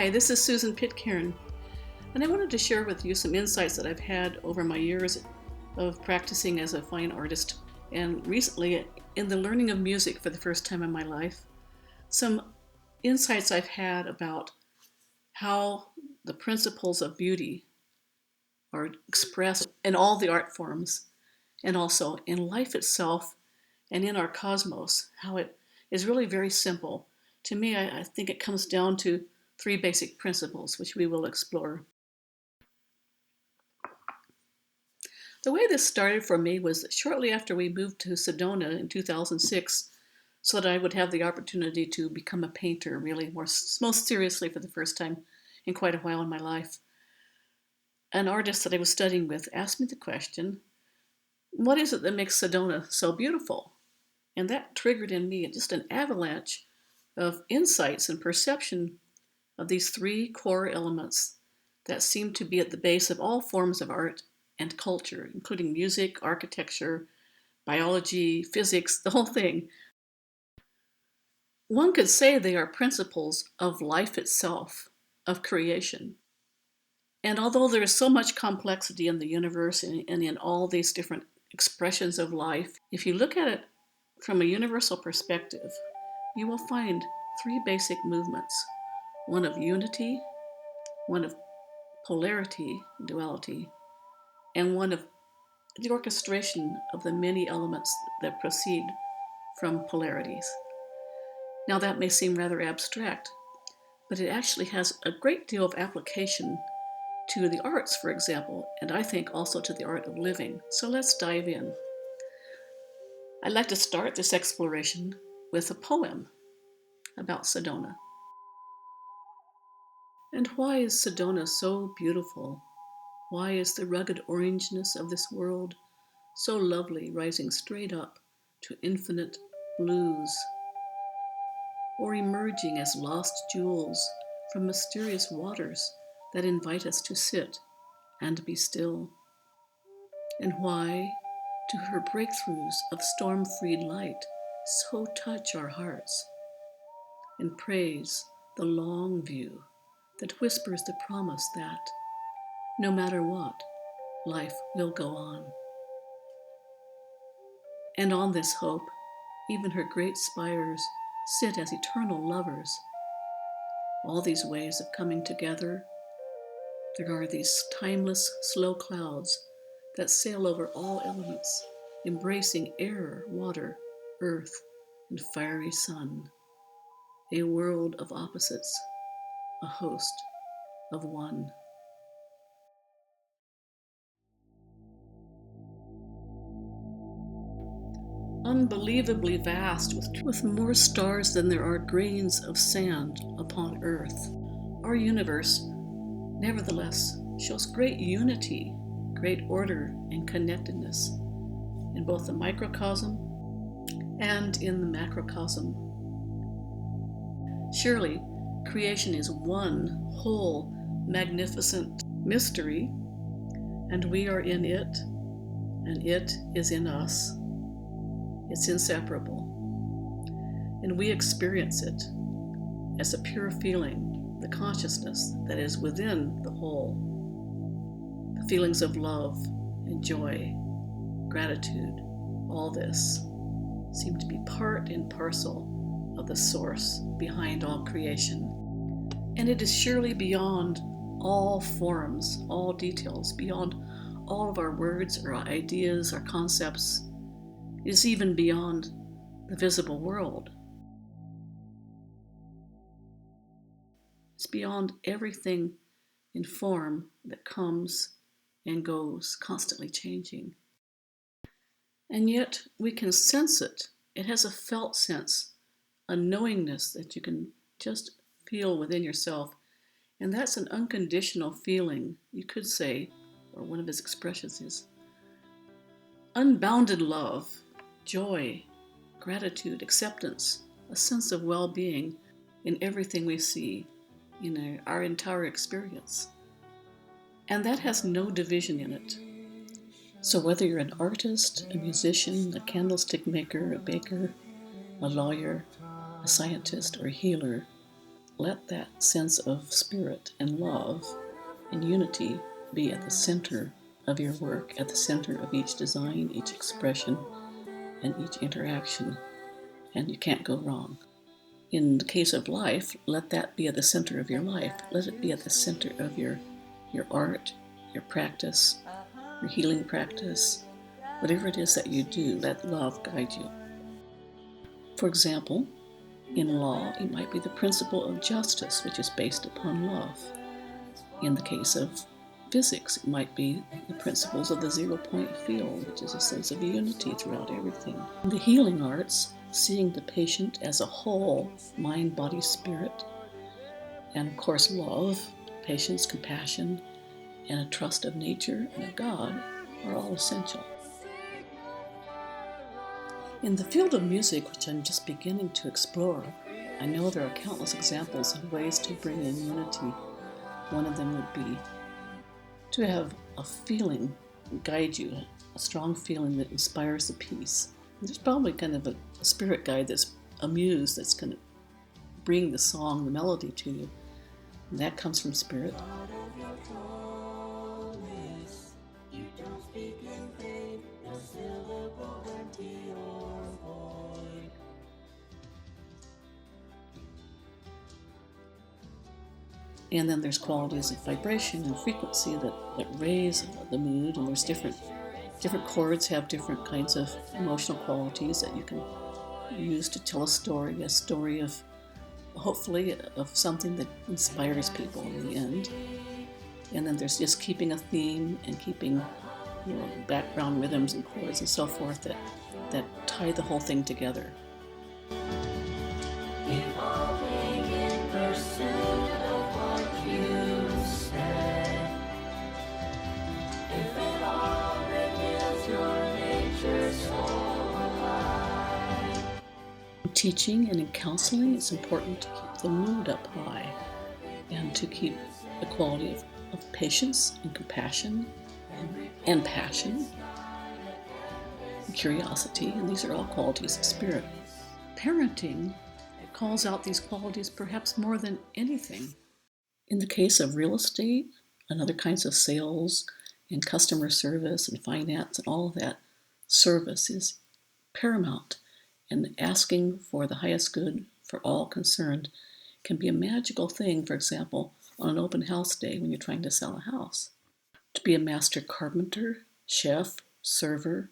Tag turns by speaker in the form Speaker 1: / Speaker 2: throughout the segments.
Speaker 1: Hi, this is Susan Pitcairn, and I wanted to share with you some insights that I've had over my years of practicing as a fine artist, and recently in the learning of music for the first time in my life. Some insights I've had about how the principles of beauty are expressed in all the art forms, and also in life itself and in our cosmos, how it is really very simple. To me, I think it comes down to three basic principles, which we will explore. The way this started for me was shortly after we moved to Sedona in 2006, so that I would have the opportunity to become a painter, really most seriously for the first time in quite a while in my life. An artist that I was studying with asked me the question, what is it that makes Sedona so beautiful? And that triggered in me just an avalanche of insights and perception of these three core elements that seem to be at the base of all forms of art and culture, including music, architecture, biology, physics, the whole thing. One could say they are principles of life itself, of creation. And although there is so much complexity in the universe and in all these different expressions of life, if you look at it from a universal perspective, you will find three basic movements: one of unity, one of polarity, duality, and one of the orchestration of the many elements that proceed from polarities. Now, that may seem rather abstract, but it actually has a great deal of application to the arts, for example, and I think also to the art of living. So let's dive in. I'd like to start this exploration with a poem about Sedona. And why is Sedona so beautiful? Why is the rugged orangeness of this world so lovely, rising straight up to infinite blues, or emerging as lost jewels from mysterious waters that invite us to sit and be still? And why do her breakthroughs of storm-freed light so touch our hearts and praise the long view that whispers the promise that, no matter what, life will go on? And on this hope, even her great spires sit as eternal lovers. All these ways of coming together, there are these timeless, slow clouds that sail over all elements, embracing air, water, earth, and fiery sun. A world of opposites, a host of one. Unbelievably vast, with more stars than there are grains of sand upon earth, our universe, nevertheless, shows great unity, great order and connectedness in both the microcosm and in the macrocosm. Surely, creation is one whole, magnificent mystery, and we are in it, and it is in us. It's inseparable, and we experience it as a pure feeling, the consciousness that is within the whole. The feelings of love and joy, gratitude, all this seem to be part and parcel of the source behind all creation. And it is surely beyond all forms, all details, beyond all of our words, our ideas, our concepts. It is even beyond the visible world. It's beyond everything in form that comes and goes, constantly changing. And yet we can sense it. It has a felt sense, a knowingness that you can just feel within yourself. And that's an unconditional feeling, you could say, or one of its expressions is unbounded love, joy, gratitude, acceptance, a sense of well-being in everything we see, in our entire experience. And that has no division in it. So whether you're an artist, a musician, a candlestick maker, a baker, a lawyer, a scientist, or a healer, let that sense of spirit and love and unity be at the center of your work, at the center of each design, each expression, and each interaction, and you can't go wrong. In the case of life, let that be at the center of your life. Let it be at the center of your art, your practice, your healing practice, whatever it is that you do, let love guide you. For example, in law, it might be the principle of justice, which is based upon love. In the case of physics, it might be the principles of the zero-point field, which is a sense of unity throughout everything. In the healing arts, seeing the patient as a whole, mind, body, spirit, and of course love, patience, compassion, and a trust of nature and of God are all essential. In the field of music, which I'm just beginning to explore, I know there are countless examples of ways to bring in unity. One of them would be to have a feeling guide you, a strong feeling that inspires the piece. And there's probably kind of a spirit guide that's a muse that's going to bring the song, the melody to you. And that comes from spirit. And then there's qualities of vibration and frequency that raise the mood, and there's different chords have different kinds of emotional qualities that you can use to tell a story of hopefully of something that inspires people in the end. And then there's just keeping a theme and keeping background rhythms and chords and so forth that tie the whole thing together. Evolving in pursuit of what you said. If it all reveals your nature so alive. In teaching and in counseling, it's important to keep the mood up high and to keep the quality of patience and compassion and passion and curiosity, and these are all qualities of spirit. Parenting calls out these qualities perhaps more than anything. In the case of real estate and other kinds of sales and customer service and finance and all of that, service is paramount, and asking for the highest good for all concerned can be a magical thing, for example, on an open house day when you're trying to sell a house. To be a master carpenter, chef, server,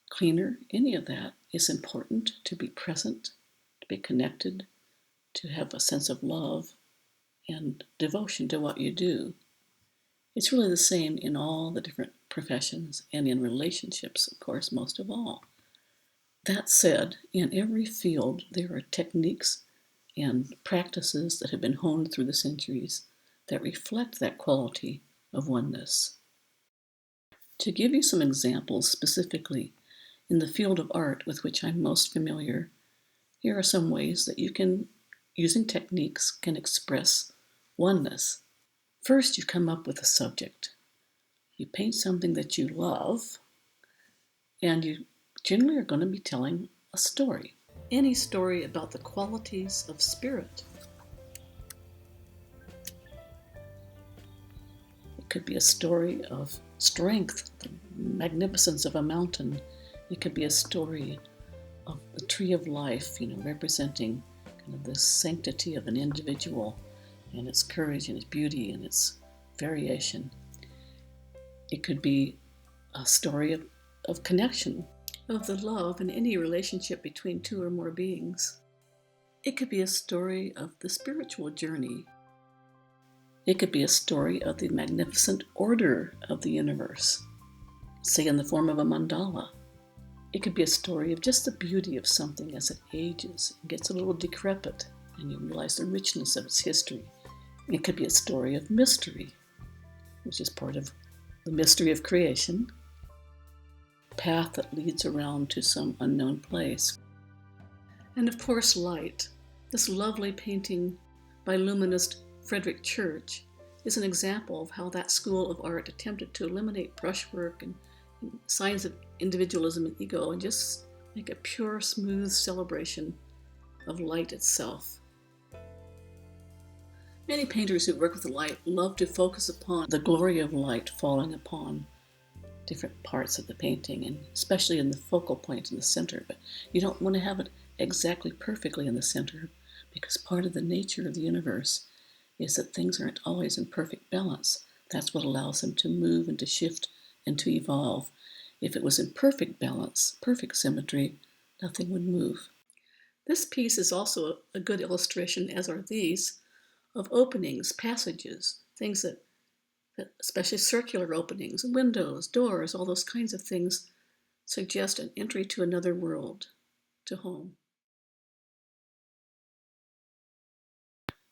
Speaker 1: cleaner, any of that is important. To be present, to be connected, to have a sense of love and devotion to what you do. It's really the same in all the different professions and in relationships, of course, most of all. That said, in every field there are techniques and practices that have been honed through the centuries that reflect that quality of oneness. To give you some examples specifically, in the field of art with which I'm most familiar, here are some ways that you can, using techniques, can express oneness. First, you come up with a subject. You paint something that you love, and you generally are going to be telling a story. Any story about the qualities of spirit. It could be a story of strength, the magnificence of a mountain. It could be a story of the tree of life, representing kind of the sanctity of an individual and its courage and its beauty and its variation. It could be a story of connection, of the love in any relationship between two or more beings. It could be a story of the spiritual journey. It could be a story of the magnificent order of the universe, say in the form of a mandala. It could be a story of just the beauty of something as it ages and gets a little decrepit, and you realize the richness of its history. It could be a story of mystery, which is part of the mystery of creation, a path that leads around to some unknown place. And of course, light. This lovely painting by luminist Frederick Church is an example of how that school of art attempted to eliminate brushwork and signs of individualism and ego and just make a pure, smooth celebration of light itself. Many painters who work with light love to focus upon the glory of light falling upon different parts of the painting, and especially in the focal point in the center. But you don't want to have it exactly perfectly in the center, because part of the nature of the universe is that things aren't always in perfect balance. That's what allows them to move and to shift and to evolve. If it was in perfect balance, perfect symmetry, nothing would move. This piece is also a good illustration, as are these, of openings, passages, things that especially circular openings, windows, doors, all those kinds of things suggest an entry to another world, to home.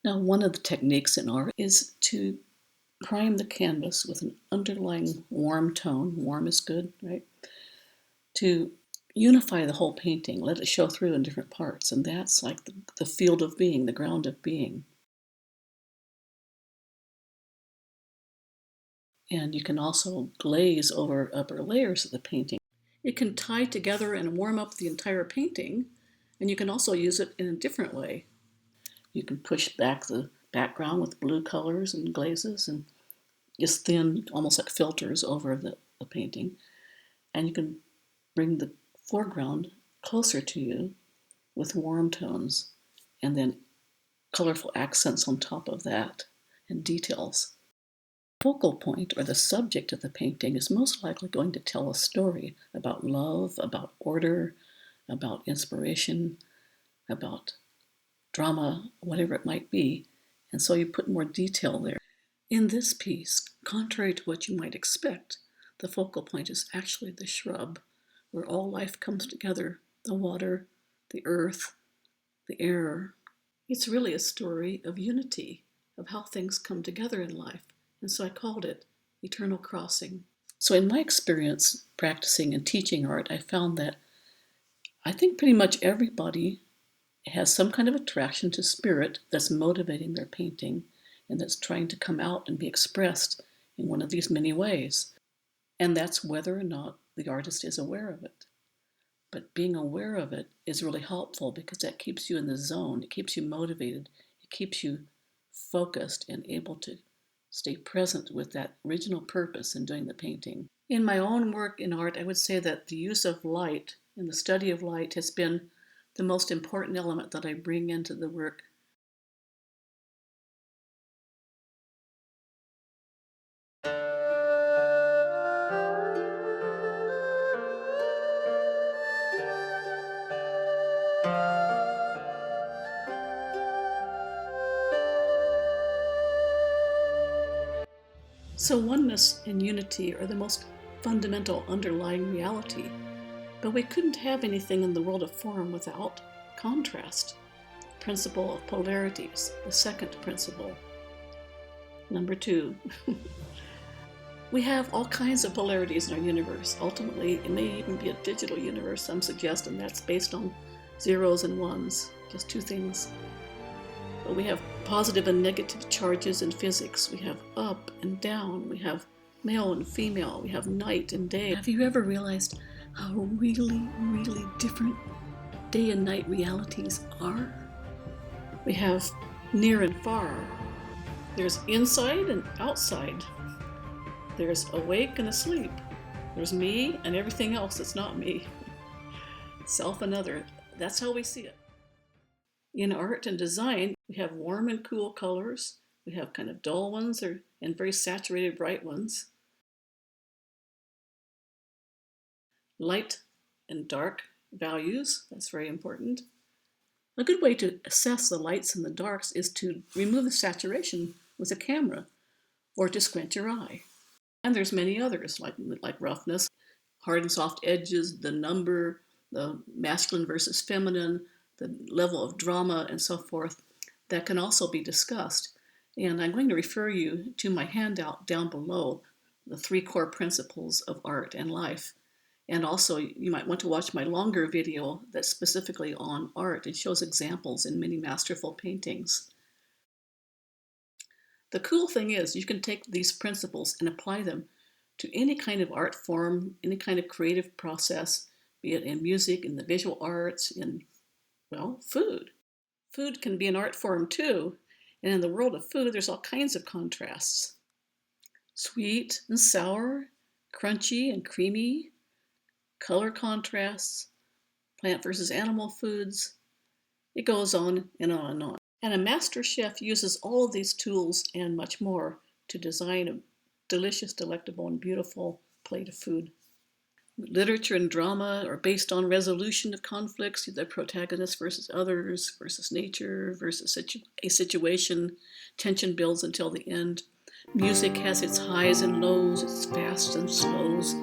Speaker 1: Now, one of the techniques in art is to prime the canvas with an underlying warm tone. Warm is good, right? To unify the whole painting, let it show through in different parts. And that's like the field of being, the ground of being. And you can also glaze over upper layers of the painting. It can tie together and warm up the entire painting, and you can also use it in a different way. You can push back the background with blue colors and glazes and just thin, almost like filters over the painting. And you can bring the foreground closer to you with warm tones and then colorful accents on top of that and details. Focal point, or the subject of the painting, is most likely going to tell a story about love, about order, about inspiration, about drama, whatever it might be. And so you put more detail there. In this piece, contrary to what you might expect, the focal point is actually the shrub, where all life comes together, the water, the earth, the air. It's really a story of unity, of how things come together in life. And so I called it Eternal Crossing. So in my experience practicing and teaching art, I found that I think pretty much everybody has some kind of attraction to spirit that's motivating their painting and that's trying to come out and be expressed in one of these many ways. And that's whether or not the artist is aware of it. But being aware of it is really helpful because that keeps you in the zone. It keeps you motivated. It keeps you focused and able to stay present with that original purpose in doing the painting. In my own work in art, I would say that the use of light and the study of light has been the most important element that I bring into the work. So oneness and unity are the most fundamental underlying reality, but we couldn't have anything in the world of form without contrast. Principle of polarities, the second principle. Number 2, we have all kinds of polarities in our universe. Ultimately, it may even be a digital universe, some suggest, and that's based on zeros and ones, just two things. But we have positive and negative charges in physics. We have up and down. We have male and female. We have night and day. Have you ever realized how really, really different day and night realities are? We have near and far. There's inside and outside. There's awake and asleep. There's me and everything else that's not me. Self and other. That's how we see it. In art and design, we have warm and cool colors. We have kind of dull ones and very saturated bright ones. Light and dark values, that's very important. A good way to assess the lights and the darks is to remove the saturation with a camera or to squint your eye. And there's many others like roughness, hard and soft edges, the number, the masculine versus feminine, the level of drama, and so forth, that can also be discussed. And I'm going to refer you to my handout down below, the 3 core principles of art and life. And also, you might want to watch my longer video that's specifically on art. It shows examples in many masterful paintings. The cool thing is you can take these principles and apply them to any kind of art form, any kind of creative process, be it in music, in the visual arts, in, well, food. Food can be an art form too, And in the world of food, there's all kinds of contrasts. Sweet and sour, crunchy and creamy, color contrasts, plant versus animal foods. It goes on and on and on. And a master chef uses all of these tools and much more to design a delicious, delectable, and beautiful plate of food. Literature and drama are based on resolution of conflicts, the protagonist versus others, versus nature, versus a situation. Tension builds until the end. Music has its highs and lows, its fasts and slows,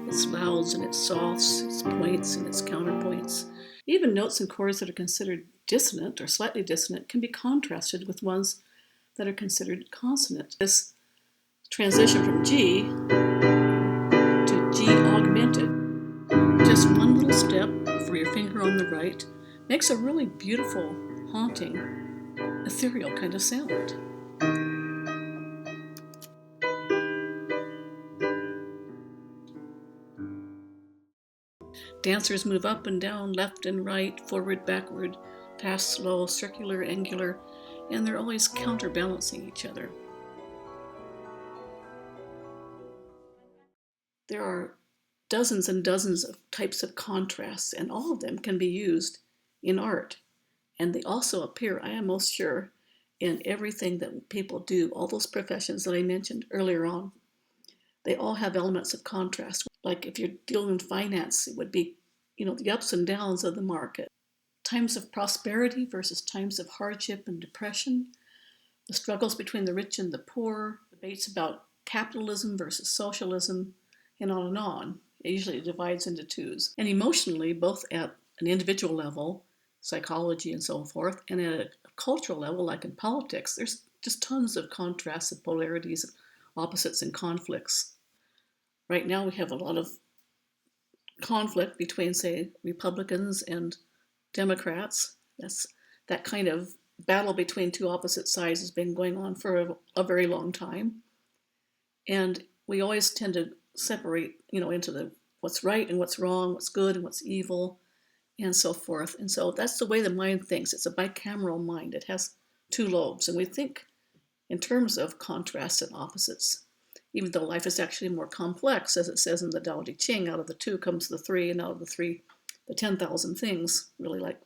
Speaker 1: its louds and its softs, its points and its counterpoints. Even notes and chords that are considered dissonant or slightly dissonant can be contrasted with ones that are considered consonant. This transition from G to G augmented, just one little step for your finger on the right, makes a really beautiful, haunting, ethereal kind of sound. Dancers move up and down, left and right, forward, backward, fast, slow, circular, angular, and they're always counterbalancing each other. There are dozens and dozens of types of contrasts, and all of them can be used in art. And they also appear, I am most sure, in everything that people do, all those professions that I mentioned earlier on. They all have elements of contrast. Like if you're dealing in finance, it would be, the ups and downs of the market. Times of prosperity versus times of hardship and depression. The struggles between the rich and the poor. Debates about capitalism versus socialism, and on and on. It usually divides into twos. And emotionally, both at an individual level, psychology and so forth, and at a cultural level, like in politics, there's just tons of contrasts and polarities, opposites and conflicts. Right now we have a lot of conflict between, say, Republicans and Democrats. That kind of battle between two opposite sides has been going on for a very long time. And we always tend to separate, into what's right and what's wrong, what's good and what's evil, and so forth. And so that's the way the mind thinks. It's a bicameral mind. It has two lobes, and we think in terms of contrasts and opposites, even though life is actually more complex, as it says in the Tao Te Ching. Out of the two comes the three, and out of the three, the 10,000 things, really like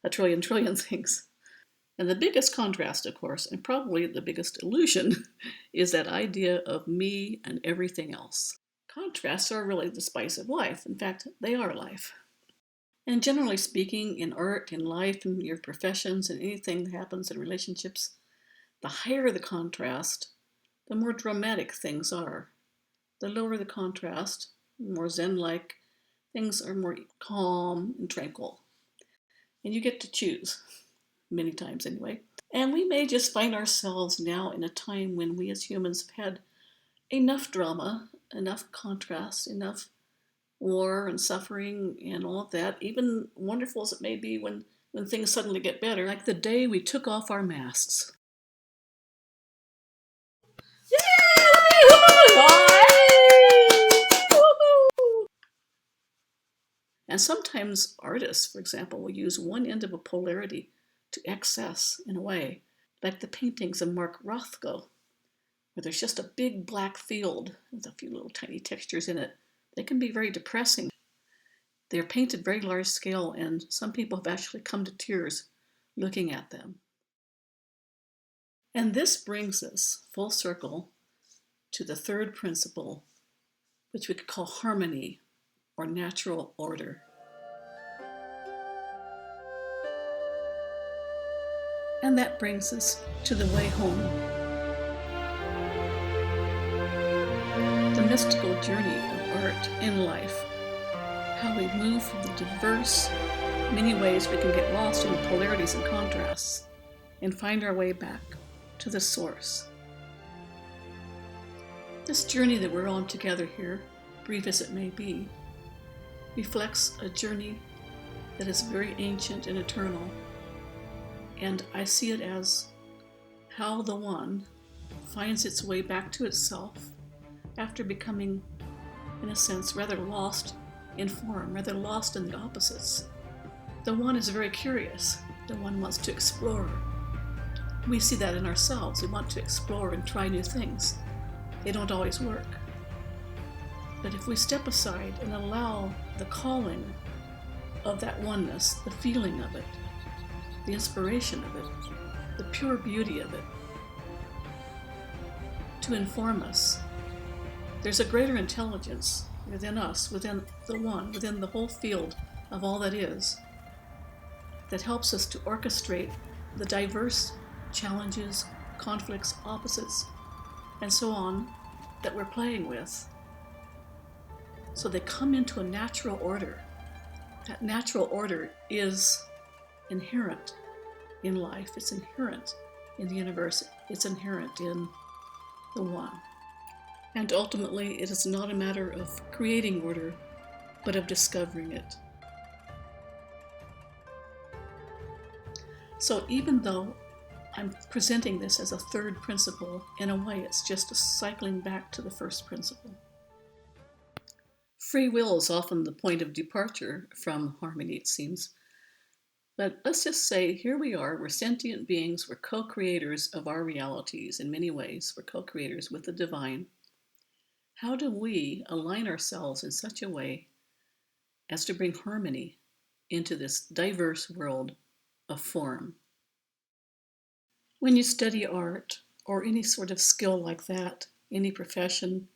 Speaker 1: a trillion things. And the biggest contrast, of course, and probably the biggest illusion, is that idea of me and everything else. Contrasts are really the spice of life. In fact, they are life. And generally speaking, in art, in life, in your professions, and anything that happens in relationships, the higher the contrast, the more dramatic things are. The lower the contrast, the more Zen-like, things are more calm and tranquil. And you get to choose, many times anyway. And we may just find ourselves now in a time when we as humans have had enough drama, enough contrast, enough war and suffering and all of that, even wonderful as it may be when things suddenly get better, like the day we took off our masks. And sometimes artists, for example, will use one end of a polarity to excess in a way, like the paintings of Mark Rothko, where there's just a big black field with a few little tiny textures in it. They can be very depressing. They're painted very large scale, and some people have actually come to tears looking at them. And this brings us full circle to the third principle, which we could call harmony or natural order. And that brings us to the way home. The mystical journey of art in life. How we move from the diverse, many ways we can get lost in the polarities and contrasts and find our way back to the source. This journey that we're on together here, brief as it may be, reflects a journey that is very ancient and eternal. And I see it as how the one finds its way back to itself after becoming, in a sense, rather lost in form, rather lost in the opposites. The one is very curious. The one wants to explore. We see that in ourselves. We want to explore and try new things. They don't always work. But if we step aside and allow the calling of that oneness, the feeling of it, the inspiration of it, the pure beauty of it, to inform us, there's a greater intelligence within us, within the one, within the whole field of all that is, that helps us to orchestrate the diverse challenges, conflicts, opposites, and so on that we're playing with. So they come into a natural order. That natural order is inherent in life. It's inherent in the universe. It's inherent in the one. And ultimately, it is not a matter of creating order, but of discovering it. So even though I'm presenting this as a third principle, in a way, it's just a cycling back to the first principle. Free will is often the point of departure from harmony, it seems. But let's just say, here we are, we're sentient beings, we're co-creators of our realities in many ways. We're co-creators with the divine. How do we align ourselves in such a way as to bring harmony into this diverse world of form? When you study art or any sort of skill like that, any profession,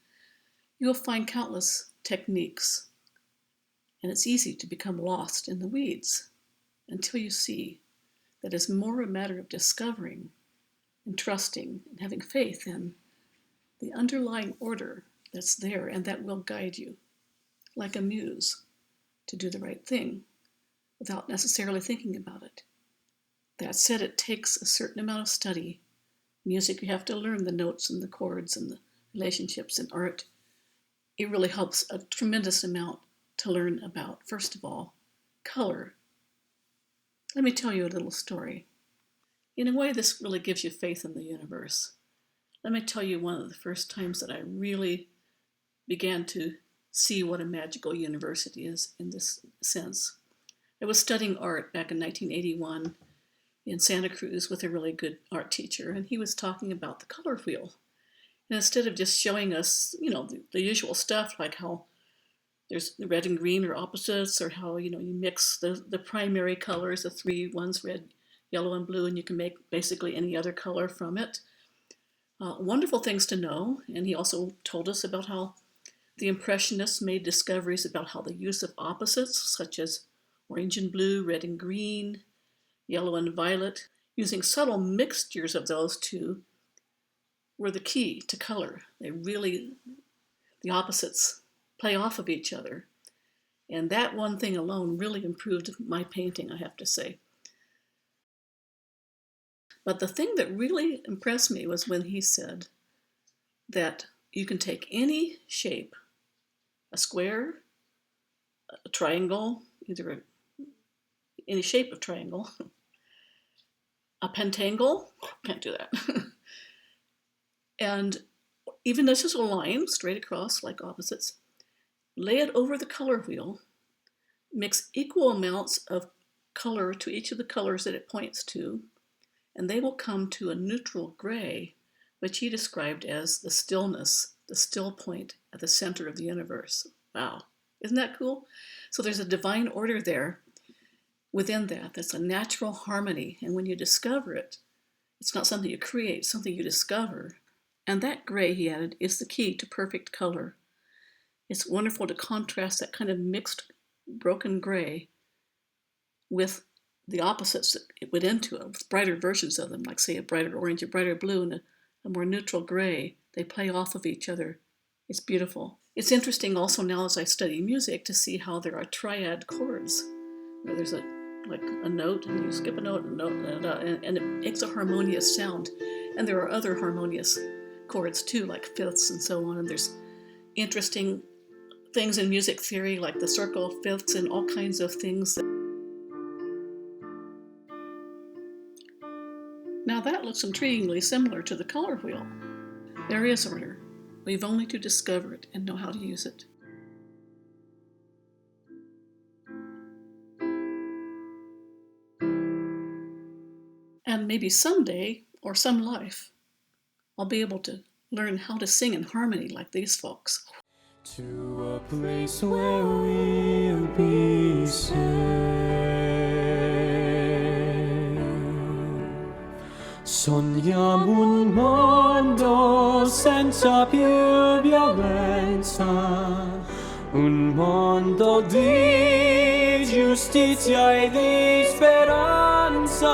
Speaker 1: you'll find countless techniques, and it's easy to become lost in the weeds until you see that it's more a matter of discovering and trusting and having faith in the underlying order that's there and that will guide you, like a muse, to do the right thing without necessarily thinking about it. That said, it takes a certain amount of study. Music, you have to learn the notes and the chords and the relationships. In art, it really helps a tremendous amount to learn about, first of all, color. Let me tell you a little story. In a way, this really gives you faith in the universe. Let me tell you one of the first times that I really began to see what a magical universe it is in this sense. I was studying art back in 1981 in Santa Cruz with a really good art teacher, and he was talking about the color wheel. And instead of just showing us, the usual stuff, like how there's the red and green are opposites, or how, you mix the primary colors, the three ones, red, yellow, and blue, and you can make basically any other color from it. Wonderful things to know. And he also told us about how the Impressionists made discoveries about how the use of opposites, such as orange and blue, red and green, yellow and violet, using subtle mixtures of those two, were the key to color. The opposites play off of each other. And that one thing alone really improved my painting, I have to say. But the thing that really impressed me was when he said that you can take any shape, a square, a triangle, any shape of triangle, a pentangle, can't do that, and even though it's just a line straight across like opposites, lay it over the color wheel, mix equal amounts of color to each of the colors that it points to, and they will come to a neutral gray, which he described as the stillness, the still point at the center of the universe. Wow, isn't that cool? So there's a divine order there within that. That's a natural harmony, and when you discover it, it's not something you create, it's something you discover. And that gray, he added, is the key to perfect color. It's wonderful to contrast that kind of mixed, broken gray with the opposites that it went into it, with brighter versions of them, like, say, a brighter orange, a brighter blue, and a more neutral gray. They play off of each other. It's beautiful. It's interesting also now as I study music to see how there are triad chords, where there's a note, and you skip a note, and it makes a harmonious sound. And there are other harmonious chords too, like fifths and so on. And there's interesting things in music theory, like the circle of fifths and all kinds of things. Now that looks intriguingly similar to the color wheel. There is order. We've only to discover it and know how to use it. And maybe someday or some life, I'll be able to learn how to sing in harmony like these folks.
Speaker 2: To a place where we'll be safe. Sogniamo un mondo senza più violenza, un mondo di giustizia e di speranza.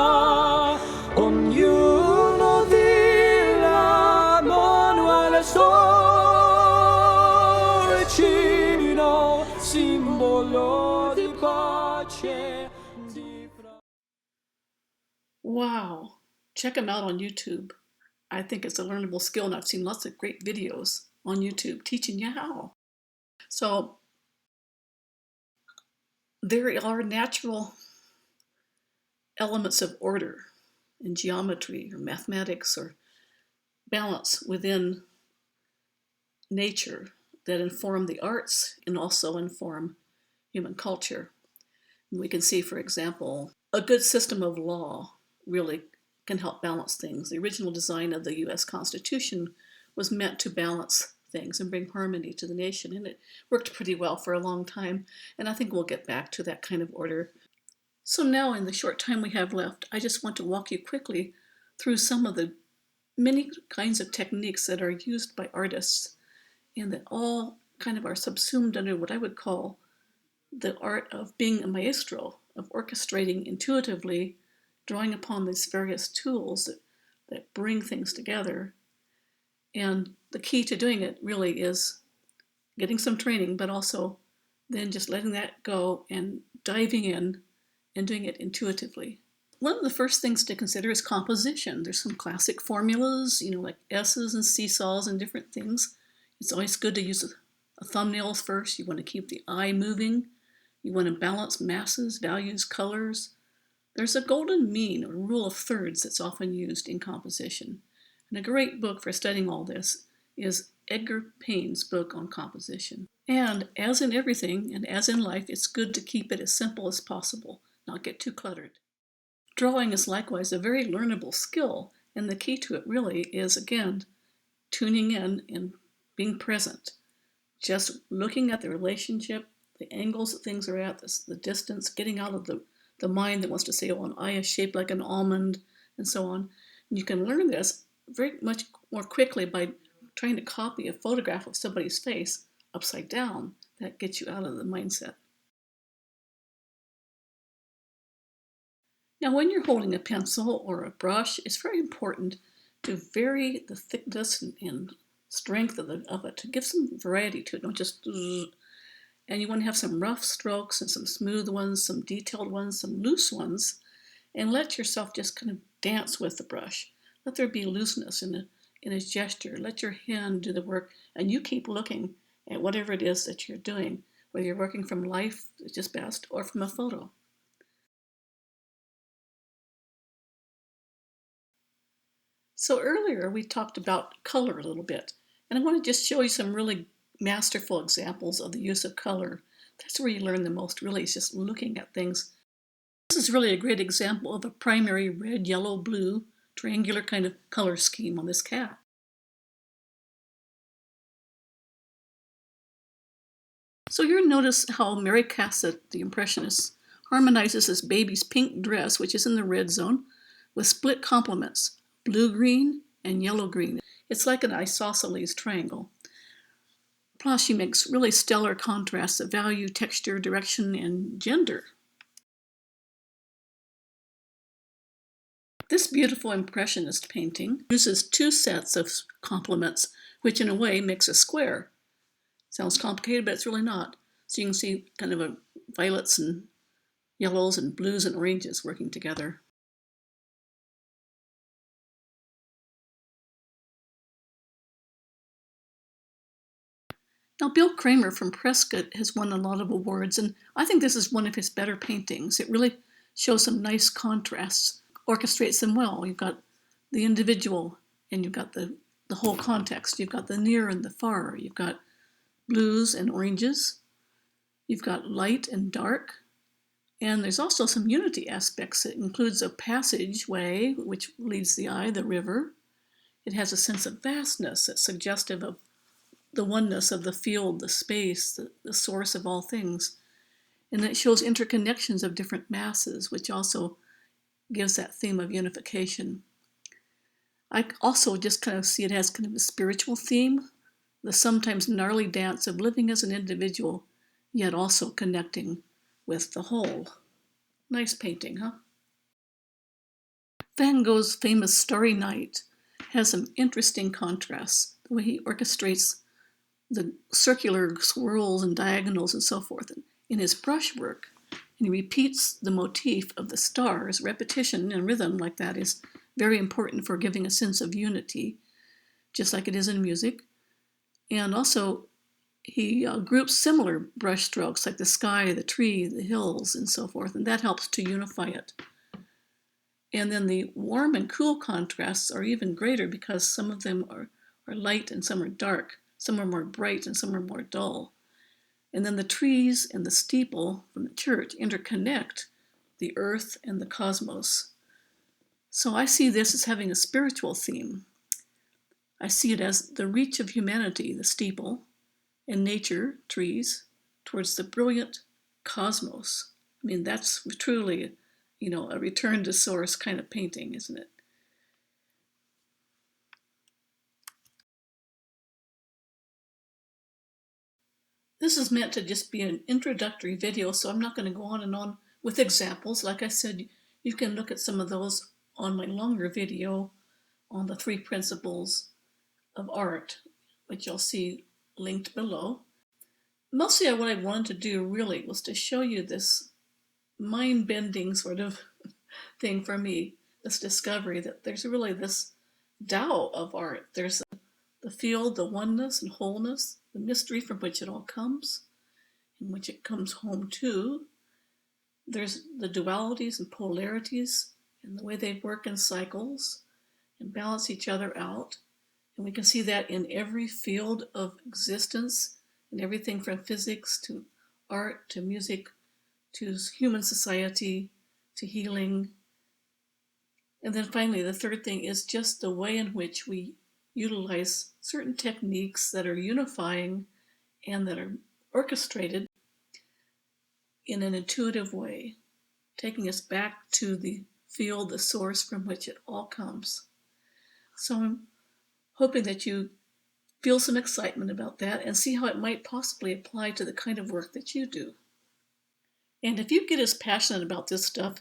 Speaker 2: Ognuno di l'amore al sole vicino, simbolo di pace.
Speaker 1: Wow. Check them out on YouTube. I think it's a learnable skill, and I've seen lots of great videos on YouTube teaching you how. So there are natural elements of order in geometry or mathematics or balance within nature that inform the arts and also inform human culture. And we can see, for example, a good system of law really can help balance things. The original design of the US Constitution was meant to balance things and bring harmony to the nation, and it worked pretty well for a long time, and I think we'll get back to that kind of order. So now, in the short time we have left, I just want to walk you quickly through some of the many kinds of techniques that are used by artists and that all kind of are subsumed under what I would call the art of being a maestro, of orchestrating intuitively, drawing upon these various tools that bring things together. And the key to doing it really is getting some training, but also then just letting that go and diving in and doing it intuitively. One of the first things to consider is composition. There's some classic formulas, like S's and seesaws and different things. It's always good to use a thumbnails first. You want to keep the eye moving. You want to balance masses, values, colors. There's a golden mean, or rule of thirds, that's often used in composition. And a great book for studying all this is Edgar Payne's book on composition. And as in everything, and as in life, it's good to keep it as simple as possible, not get too cluttered. Drawing is likewise a very learnable skill, and the key to it really is, again, tuning in and being present. Just looking at the relationship, the angles that things are at, the distance, getting out of the mind that wants to say, an eye is shaped like an almond, and so on. And you can learn this very much more quickly by trying to copy a photograph of somebody's face upside down. That gets you out of the mindset. Now, when you're holding a pencil or a brush, it's very important to vary the thickness and strength of it to give some variety to it. Don't just... And you want to have some rough strokes and some smooth ones, some detailed ones, some loose ones, and let yourself just kind of dance with the brush. Let there be looseness in a gesture. Let your hand do the work, and you keep looking at whatever it is that you're doing, whether you're working from life, which is best, or from a photo. So earlier we talked about color a little bit, and I want to just show you some really masterful examples of the use of color. That's where you learn the most, really, is just looking at things. This is really a great example of a primary red, yellow, blue, triangular kind of color scheme on this cat. So you'll notice how Mary Cassatt, the Impressionist, harmonizes this baby's pink dress, which is in the red zone, with split complements, blue-green and yellow-green. It's like an isosceles triangle. Plus, she makes really stellar contrasts of value, texture, direction, and gender. This beautiful Impressionist painting uses two sets of complements, which in a way makes a square. Sounds complicated, but it's really not. So you can see kind of a violets and yellows and blues and oranges working together. Now, Bill Kramer from Prescott has won a lot of awards, and I think this is one of his better paintings. It really shows some nice contrasts, orchestrates them well. You've got the individual, and you've got the whole context. You've got the near and the far. You've got blues and oranges. You've got light and dark. And there's also some unity aspects. It includes a passageway which leads the eye, the river. It has a sense of vastness that's suggestive of the oneness of the field, the space, the source of all things. And it shows interconnections of different masses, which also gives that theme of unification. I also just kind of see it as kind of a spiritual theme, the sometimes gnarly dance of living as an individual, yet also connecting with the whole. Nice painting, huh? Van Gogh's famous Starry Night has some interesting contrasts, the way he orchestrates the circular swirls and diagonals and so forth in his brushwork. And he repeats the motif of the stars. Repetition and rhythm like that is very important for giving a sense of unity, just like it is in music. And also, he groups similar brush strokes like the sky, the tree, the hills, and so forth, and that helps to unify it. And then the warm and cool contrasts are even greater because some of them are light and some are dark, some are more bright and some are more dull. And then the trees and the steeple from the church interconnect the earth and the cosmos. So I see this as having a spiritual theme. I see it as the reach of humanity, the steeple, and nature, trees, towards the brilliant cosmos. I mean, that's truly, a return to source kind of painting, isn't it? This is meant to just be an introductory video, so I'm not going to go on and on with examples. Like I said, you can look at some of those on my longer video on the 3 principles of art, which you'll see linked below. Mostly what I wanted to do really was to show you this mind-bending sort of thing for me, this discovery that there's really this Tao of art. There's the field, the oneness and wholeness, the mystery from which it all comes, in which it comes home to. There's the dualities and polarities and the way they work in cycles and balance each other out. And we can see that in every field of existence, in everything from physics to art to music to human society to healing. And then finally, the third thing is just the way in which we utilize certain techniques that are unifying and that are orchestrated in an intuitive way, taking us back to the field, the source from which it all comes. So I'm hoping that you feel some excitement about that and see how it might possibly apply to the kind of work that you do. And if you get as passionate about this stuff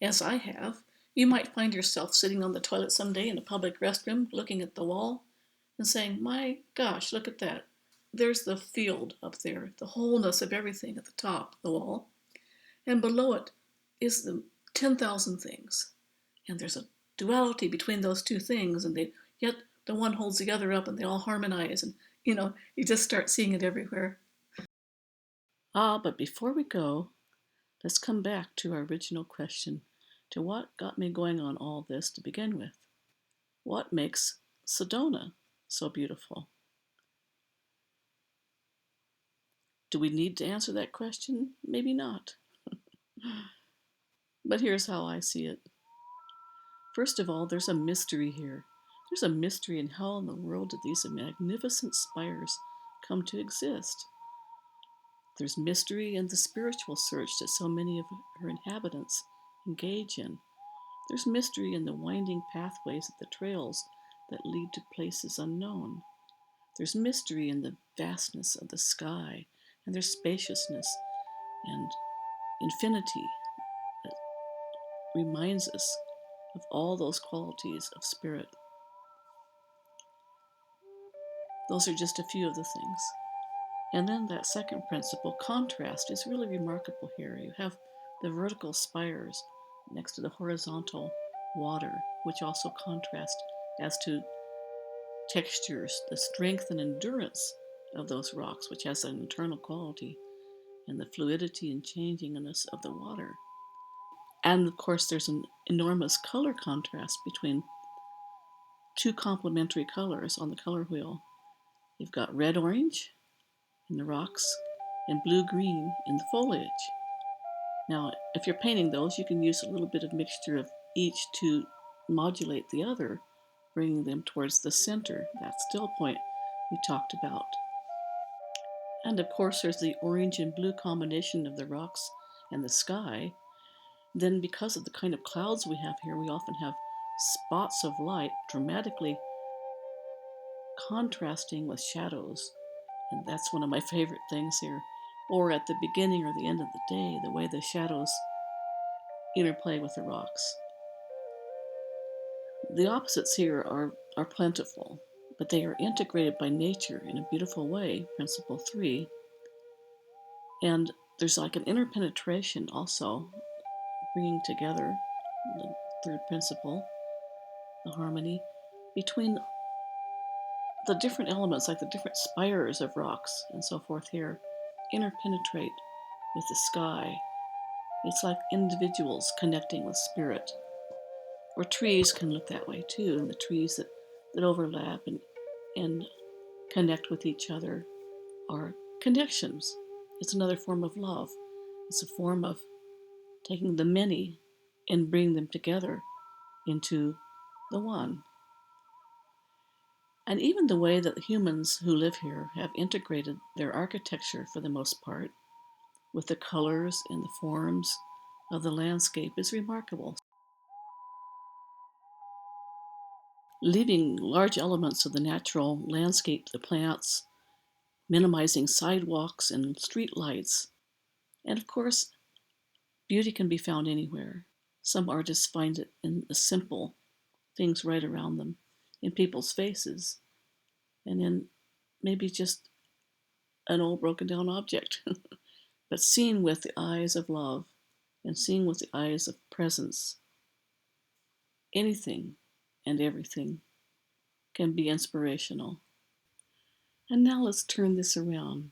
Speaker 1: as I have, you might find yourself sitting on the toilet someday in a public restroom looking at the wall and saying, my gosh, look at that. There's the field up there, the wholeness of everything at the top of the wall. And below it is the 10,000 things. And there's a duality between those two things, and yet the one holds the other up and they all harmonize. And, you just start seeing it everywhere. But before we go, let's come back to our original question, to what got me going on all this to begin with. What makes Sedona so beautiful? Do we need to answer that question? Maybe not. But here's how I see it. First of all, there's a mystery here. There's a mystery in how in the world did these magnificent spires come to exist. There's mystery in the spiritual search that so many of her inhabitants engage in. There's mystery in the winding pathways of the trails that lead to places unknown. There's mystery in the vastness of the sky and their spaciousness and infinity that reminds us of all those qualities of spirit. Those are just a few of the things. And then that second principle, contrast, is really remarkable here. You have the vertical spires next to the horizontal water, which also contrast as to textures, the strength and endurance of those rocks, which has an internal quality, and the fluidity and changingness of the water. And of course, there's an enormous color contrast between two complementary colors on the color wheel. You've got red-orange in the rocks and blue-green in the foliage. Now, if you're painting those, you can use a little bit of mixture of each to modulate the other, bringing them towards the center, that still point we talked about. And of course, there's the orange and blue combination of the rocks and the sky. Then, because of the kind of clouds we have here, we often have spots of light dramatically contrasting with shadows. And that's one of my favorite things here. Or at the beginning or the end of the day, the way the shadows interplay with the rocks. The opposites here are plentiful, but they are integrated by nature in a beautiful way, principle 3. And there's like an interpenetration also, bringing together the third principle, the harmony, between the different elements, like the different spires of rocks and so forth here, interpenetrate with the sky. It's like individuals connecting with spirit. Or trees can look that way too, and the trees that overlap and connect with each other are connections. It's another form of love. It's a form of taking the many and bringing them together into the one. And even the way that the humans who live here have integrated their architecture for the most part with the colors and the forms of the landscape is remarkable. Leaving large elements of the natural landscape, the plants, minimizing sidewalks and street lights. And of course, beauty can be found anywhere. Some artists find it in the simple things right around them, in people's faces, and in maybe just an old broken down object. But seen with the eyes of love and seen with the eyes of presence, anything and everything can be inspirational. And now let's turn this around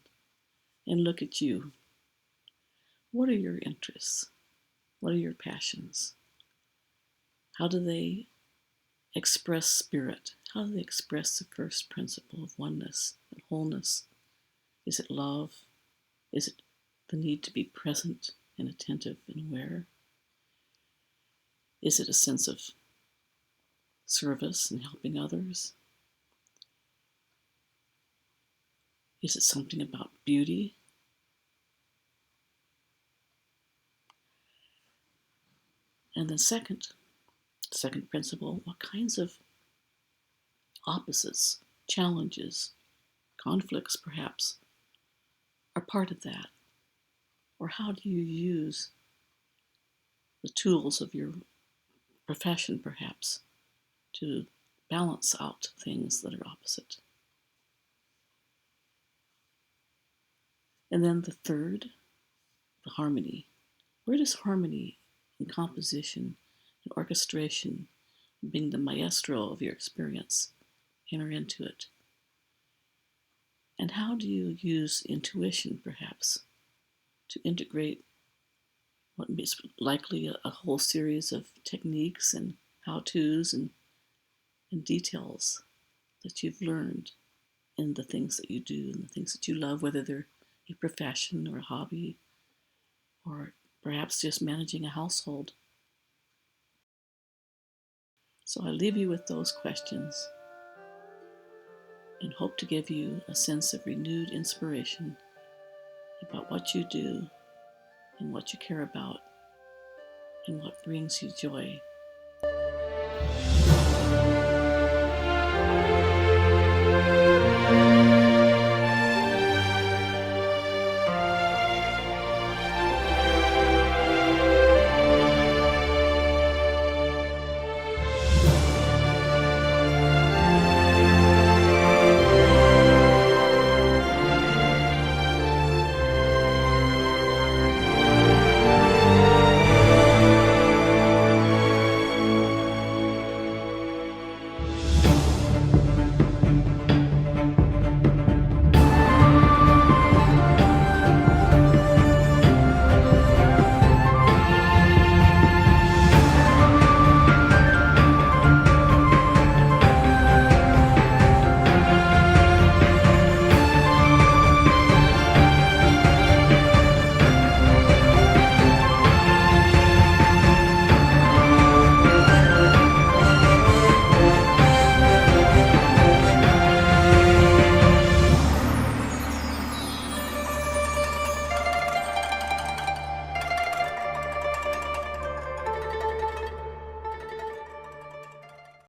Speaker 1: and look at you. What are your interests? What are your passions? How do they express spirit? How do they express the first principle of oneness and wholeness? Is it love? Is it the need to be present and attentive and aware? Is it a sense of service and helping others? Is it something about beauty? And then second principle, what kinds of opposites, challenges, conflicts perhaps, are part of that? Or how do you use the tools of your profession perhaps to balance out things that are opposite? And then the third, the harmony. Where does harmony in composition and orchestration, being the maestro of your experience, enter into it? And how do you use intuition perhaps to integrate what is likely a whole series of techniques and how-tos and details that you've learned in the things that you do and the things that you love, whether they're a profession or a hobby or perhaps just managing a household. So I leave you with those questions and hope to give you a sense of renewed inspiration about what you do and what you care about and what brings you joy